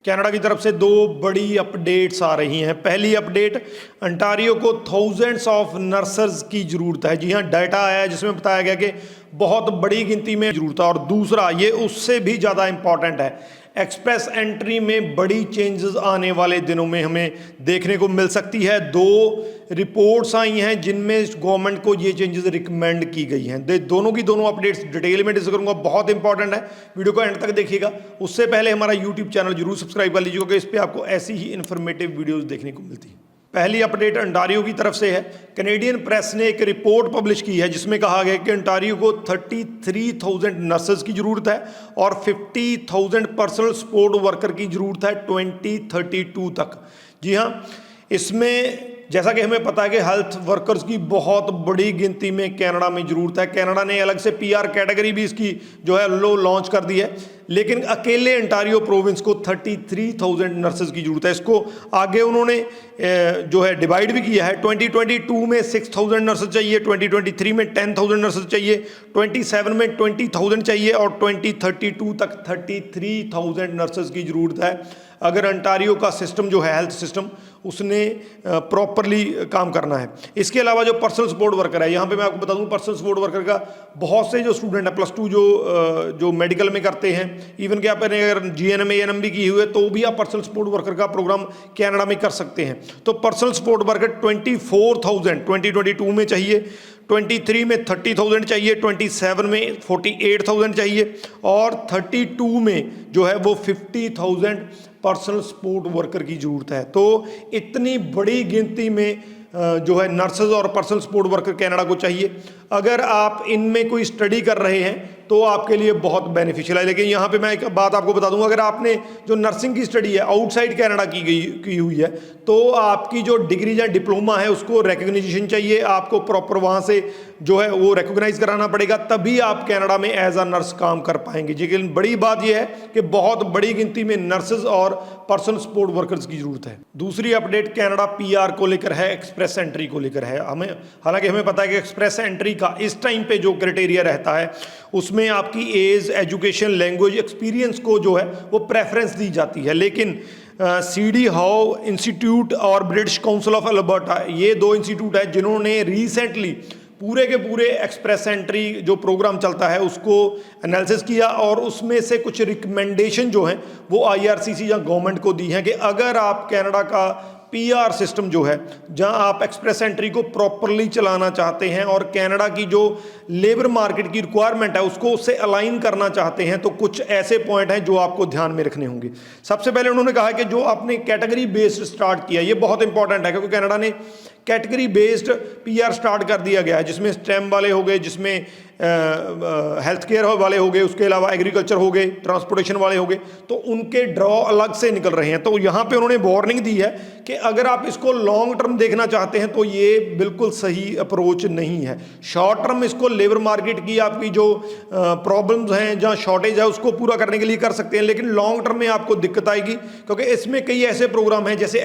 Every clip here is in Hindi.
कनाडा की तरफ से दो बड़ी अपडेट्स आ रही हैं। पहली अपडेट, अंटारियो को थाउजेंड्स ऑफ नर्सेज की ज़रूरत है। जी हाँ, डाटा आया है जिसमें बताया गया कि बहुत बड़ी गिनती में ज़रूरत है। और दूसरा, ये उससे भी ज़्यादा इम्पॉर्टेंट है, एक्सप्रेस एंट्री में बड़ी चेंजेस आने वाले दिनों में हमें देखने को मिल सकती है। दो रिपोर्ट्स आई हैं जिनमें गवर्नमेंट को ये चेंजेस रिकमेंड की गई हैं। दोनों की दोनों अपडेट्स डिटेल में डिस्कस करूंगा, बहुत इंपॉर्टेंट है, वीडियो को एंड तक देखिएगा। उससे पहले हमारा यूट्यूब चैनल जरूर सब्सक्राइब कर लीजिएगा, इस पर आपको ऐसी ही इन्फॉर्मेटिव वीडियोज़ देखने को मिलती है। पहली अपडेट अंटारियो की तरफ से है। कैनेडियन प्रेस ने एक रिपोर्ट पब्लिश की है जिसमें कहा गया कि अंटारियो को 33,000 नर्सेज की ज़रूरत है और 50,000 पर्सनल सपोर्ट वर्कर की ज़रूरत है 2032 तक। जी हाँ, इसमें जैसा कि हमें पता है कि हेल्थ वर्कर्स की बहुत बड़ी गिनती में कनाडा में ज़रूरत है। कनाडा ने अलग से पीआर कैटेगरी भी इसकी जो है लो लॉन्च कर दी है, लेकिन अकेले अंटारियो प्रोविंस को 33,000 नर्सेज की ज़रूरत है। इसको आगे उन्होंने जो है डिवाइड भी किया है। 2022 में 6,000 नर्सेज चाहिए, 2023 में 10,000 नर्सेज चाहिए, 27 में 20,000 चाहिए और 2032 तक 33,000 नर्सेज की ज़रूरत है। अगर अंटारियो का सिस्टम जो है हेल्थ सिस्टम, उसने प्रॉपरली काम करना है। इसके अलावा जो पर्सनल सपोर्ट वर्कर है, यहाँ पे मैं आपको बता दूँ, पर्सनल सपोर्ट वर्कर का बहुत से जो स्टूडेंट है +2 जो मेडिकल में करते हैं, इवन कि आपने अगर GNM ANM भी की हुई है तो भी आप पर्सनल सपोर्ट वर्कर का प्रोग्राम कनाडा में कर सकते हैं। तो पर्सनल सपोर्ट वर्कर 24,000 2022 में चाहिए, 23 में 30,000 चाहिए, 27 में 48,000 चाहिए और 32 में जो है वो 50,000 पर्सनल सपोर्ट वर्कर की ज़रूरत है। तो इतनी बड़ी गिनती में जो है नर्सेज और पर्सनल सपोर्ट वर्कर कनाडा को चाहिए। अगर आप इनमें कोई स्टडी कर रहे हैं तो आपके लिए बहुत बेनिफिशियल है। लेकिन यहाँ पे मैं एक बात आपको बता दूंगा, अगर आपने जो नर्सिंग की स्टडी है आउटसाइड कनाडा की हुई है तो आपकी जो डिग्री या डिप्लोमा है उसको रिकग्निशन चाहिए, आपको प्रॉपर वहाँ से जो है वो रिकॉग्नाइज कराना पड़ेगा, तभी आप कनाडा में एज अ नर्स काम कर पाएंगे। लेकिन बड़ी बात यह है कि बहुत बड़ी गिनती में नर्सेज और पर्सनल सपोर्ट वर्कर्स की जरूरत है। दूसरी अपडेट कनाडा PR को लेकर है, एक्सप्रेस एंट्री को लेकर है। हालांकि हमें पता है कि एक्सप्रेस एंट्री का इस टाइम पे जो क्राइटेरिया रहता है उसमें आपकी एज, एजुकेशन, लैंग्वेज, एक्सपीरियंस को जो है वो प्रेफरेंस दी जाती है। लेकिन CD हाउ इंस्टीट्यूट और ब्रिटिश काउंसिल ऑफ अल्बर्टा, ये दो इंस्टीट्यूट है जिन्होंने रिसेंटली पूरे के पूरे एक्सप्रेस एंट्री जो प्रोग्राम चलता है उसको एनालिसिस किया और उसमें से कुछ रिकमेंडेशन जो हैं वो IRCC या गवर्नमेंट को दी हैं कि अगर आप कनाडा का PR सिस्टम जो है, जहां आप एक्सप्रेस एंट्री को प्रॉपरली चलाना चाहते हैं और कनाडा की जो लेबर मार्केट की रिक्वायरमेंट है उसको उससे अलाइन करना चाहते हैं, तो कुछ ऐसे पॉइंट हैं जो आपको ध्यान में रखने होंगे। सबसे पहले उन्होंने कहा कि जो आपने कैटेगरी बेस्ड स्टार्ट किया, ये बहुत इंपॉर्टेंट है क्योंकि कनाडा ने कैटेगरी बेस्ड PR स्टार्ट कर दिया गया है, जिसमें STEM वाले हो गए, जिसमें हेल्थ केयर वाले हो गए, उसके अलावा एग्रीकल्चर हो गए, ट्रांसपोर्टेशन वाले हो गए, तो उनके ड्रॉ अलग से निकल रहे हैं। तो यहाँ पे उन्होंने वार्निंग दी है कि अगर आप इसको लॉन्ग टर्म देखना चाहते हैं तो ये बिल्कुल सही अप्रोच नहीं है। शॉर्ट टर्म इसको लेबर मार्केट की आपकी जो प्रॉब्लम्स हैं, जहाँ शॉर्टेज है, उसको पूरा करने के लिए कर सकते हैं, लेकिन लॉन्ग टर्म में आपको दिक्कत आएगी क्योंकि इसमें कई ऐसे प्रोग्राम हैं जैसे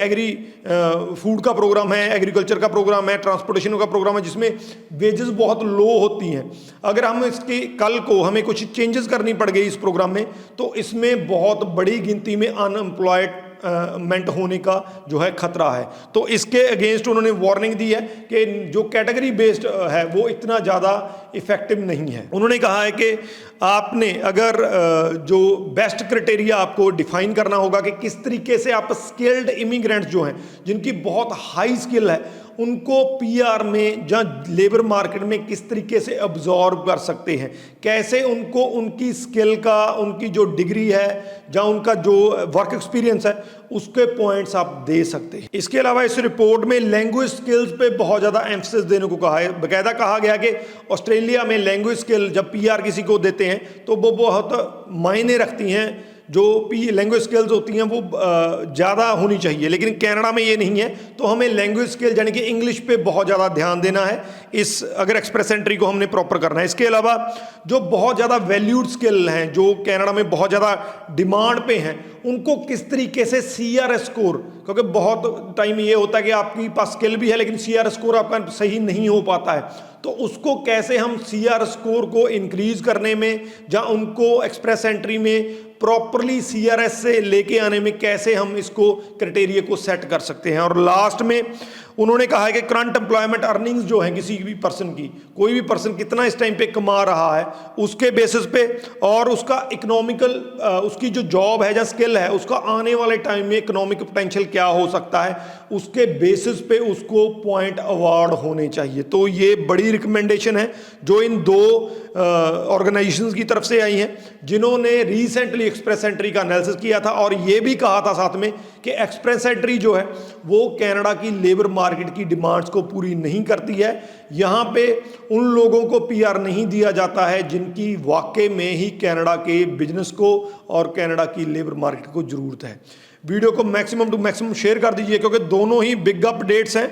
फूड का प्रोग्राम है, एग्रीकल्चर का प्रोग्राम है, ट्रांसपोर्टेशन का प्रोग्राम है, जिसमें वेजेस बहुत लो होती हैं। अगर हम इसके कल को हमें कुछ चेंजेस करनी पड़ गई इस प्रोग्राम में तो इसमें बहुत बड़ी गिनती में अनएम्प्लॉयमेंट होने का जो है खतरा है। तो इसके अगेंस्ट उन्होंने वार्निंग दी है कि जो कैटेगरी बेस्ड है वो इतना ज़्यादा इफेक्टिव नहीं है। उन्होंने कहा है कि आपने अगर जो बेस्ट क्राइटेरिया आपको डिफाइन करना होगा कि किस तरीके से आप स्किल्ड इमिग्रेंट्स जो हैं, जिनकी बहुत हाई स्किल है, उनको PR में जहाँ लेबर मार्केट में किस तरीके से अब्जॉर्ब कर सकते हैं, कैसे उनको उनकी स्किल का, उनकी जो डिग्री है, जहाँ उनका जो वर्क एक्सपीरियंस है, उसके पॉइंट्स आप दे सकते हैं। इसके अलावा इस रिपोर्ट में लैंग्वेज स्किल्स पे बहुत ज़्यादा एम्फसिस देने को कहा है। बाकायदा कहा गया कि ऑस्ट्रेलिया में लैंग्वेज स्किल जब PR किसी को देते हैं तो वो बहुत मायने रखती हैं, जो लैंग्वेज स्किल्स होती हैं वो ज़्यादा होनी चाहिए, लेकिन कनाडा में ये नहीं है। तो हमें लैंग्वेज स्किल यानी कि इंग्लिश पे बहुत ज़्यादा ध्यान देना है। इस अगर एक्सप्रेस एंट्री को हमने प्रॉपर करना है। इसके अलावा जो बहुत ज़्यादा वैल्यूड स्किल हैं, जो कनाडा में बहुत ज़्यादा डिमांड पे हैं, उनको किस तरीके से CRS स्कोर, क्योंकि बहुत टाइम ये होता है कि आपके पास स्किल भी है लेकिन CRS स्कोर आपका सही नहीं हो पाता है, तो उसको कैसे हम CRS स्कोर को इंक्रीज करने में या उनको एक्सप्रेस एंट्री में प्रॉपरली CRS से लेके आने में कैसे हम इसको क्राइटेरिया को सेट कर सकते हैं। और लास्ट में उन्होंने कहा है कि करंट एम्प्लॉयमेंट अर्निंग्स जो है किसी भी पर्सन की, कोई भी पर्सन कितना इस टाइम पे कमा रहा है उसके बेसिस पे और उसका इकोनॉमिकल उसकी जो जॉब है या स्किल है उसका आने वाले टाइम में इकोनॉमिक पोटेंशियल क्या हो सकता है, उसके बेसिस पे उसको पॉइंट अवार्ड होने चाहिए। तो ये बड़ी रिकमेंडेशन है जो इन दो ऑर्गेनाइजेशंस की तरफ से आई हैं जिन्होंने रिसेंटली एक्सप्रेस एंट्री का एनालिसिस किया था और ये भी कहा था साथ में कि एक्सप्रेस एंट्री जो है वो कनाडा की लेबर मार्केट की डिमांड्स को पूरी नहीं करती है। यहाँ पे उन लोगों को PR नहीं दिया जाता है जिनकी वाकई में ही कनाडा के बिजनेस को और कनाडा की लेबर मार्केट को ज़रूरत है। वीडियो को मैक्सिमम टू मैक्सिमम शेयर कर दीजिए क्योंकि दोनों ही बिग अपडेट्स हैं।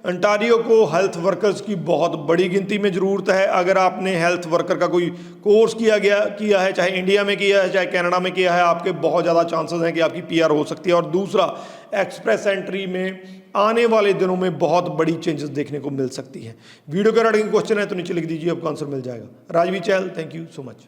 अंटारियो को हेल्थ वर्कर्स की बहुत बड़ी गिनती में ज़रूरत है। अगर आपने हेल्थ वर्कर का कोई कोर्स किया है, चाहे इंडिया में किया है चाहे कनाडा में किया है, आपके बहुत ज़्यादा चांसेस हैं कि आपकी PR हो सकती है। और दूसरा, एक्सप्रेस एंट्री में आने वाले दिनों में बहुत बड़ी चेंजेस देखने को मिल सकती है। वीडियो के रिगार्डिंग क्वेश्चन है तो नीचे लिख दीजिए, आपको आंसर मिल जाएगा। राजवी चहल, थैंक यू सो मच।